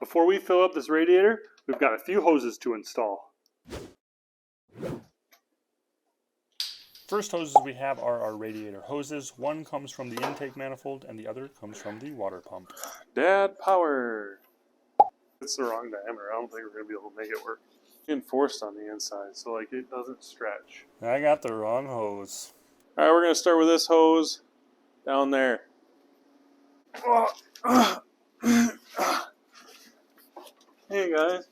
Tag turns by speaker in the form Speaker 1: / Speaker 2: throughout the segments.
Speaker 1: Before we fill up this radiator, we've got a few hoses to install. First hoses we have are our radiator hoses. One comes from the intake manifold and the other comes from the water pump. Dad power! It's the wrong diameter. I don't think we're going to be able to make it work. Reinforced on the inside, so like it doesn't stretch. I got the wrong hose. Alright, we're going to start with this hose down there. Hey guys.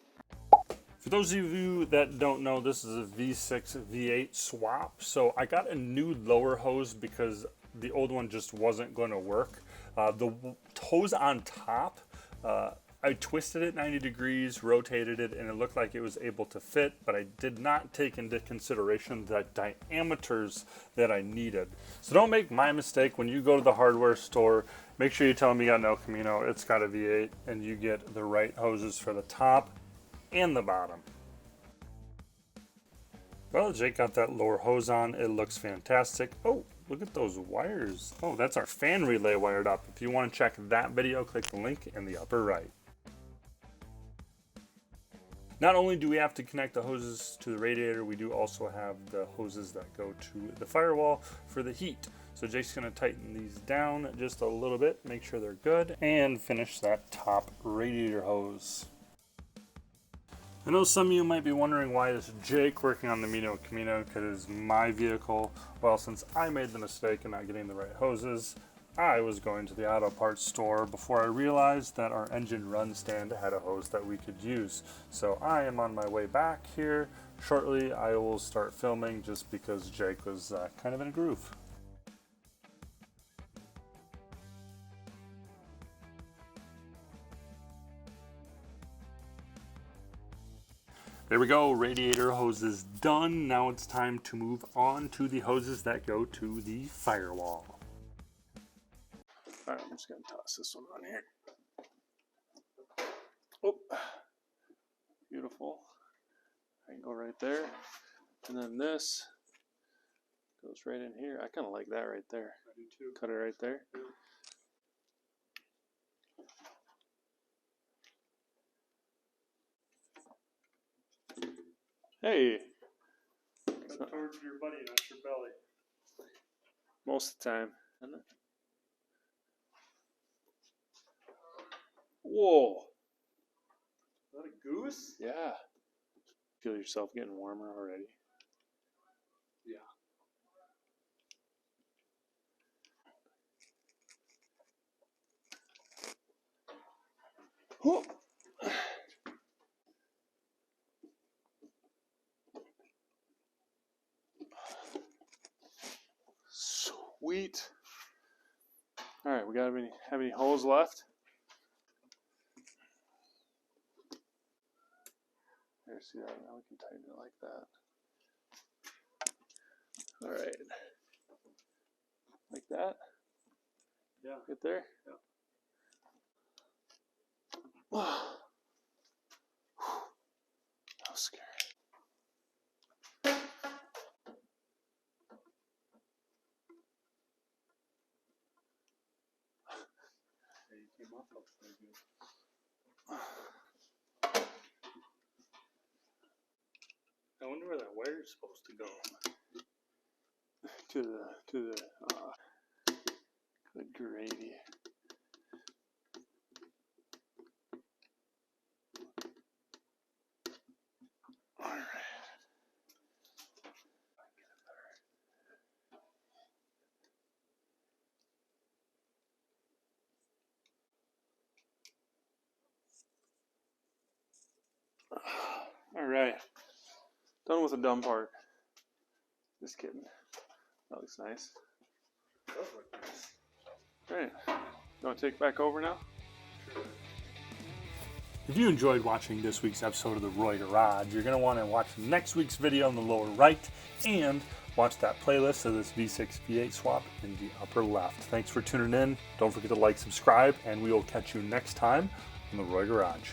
Speaker 1: For those of you that don't know, this is a V6 V8 swap. So I got a new lower hose because the old one just wasn't going to work. The hose on top, I twisted it 90 degrees, rotated it, and it looked like it was able to fit, but I did not take into consideration the diameters that I needed. So don't make my mistake when you go to the hardware store. Make sure you tell them you got an El Camino, it's got a V8, and you get the right hoses for the top and the bottom. Well, Jake got that lower hose on. It looks fantastic. Oh, look at those wires. Oh, that's our fan relay wired up. If you want to check that video, click the link in the upper right. Not only do we have to connect the hoses to the radiator, we do also have the hoses that go to the firewall for the heat. So Jake's going to tighten these down just a little bit, make sure they're good, and finish that top radiator hose. I know some of you might be wondering why is Jake working on the Meano Camino, because it's my vehicle. Well, since I made the mistake of not getting the right hoses, I was going to the auto parts store before I realized that our engine run stand had a hose that we could use. So I am on my way back here. Shortly I will start filming just because Jake was kind of in a groove. There we go, radiator hoses done. Now it's time to move on to the hoses that go to the firewall. All right, I'm just gonna toss this one on here. Oh, beautiful. I can go right there. And then this goes right in here. I kind of like that right there. I do too. Cut it right there. Yeah. Hey! Cut towards your buddy, not your belly. Most of the time. Isn't it? Whoa! Is that a goose? Yeah. Feel yourself getting warmer already? Yeah. Whoa! Sweet. All right, we got have any holes left? There, see that? Now we can tighten it like that. All right, like that. Yeah. Get there. Yeah. That was scary. I wonder where that wire is supposed to go. To the good gravy. All right. All right, done with the dumb part. Just kidding. That looks nice. That does look nice. All right, you want to take back over now? Sure. If you enjoyed watching this week's episode of the Roy Garage, you're going to want to watch next week's video in the lower right and watch that playlist of this V6 V8 swap in the upper left. Thanks for tuning in. Don't forget to like, subscribe, and we will catch you next time on the Roy Garage.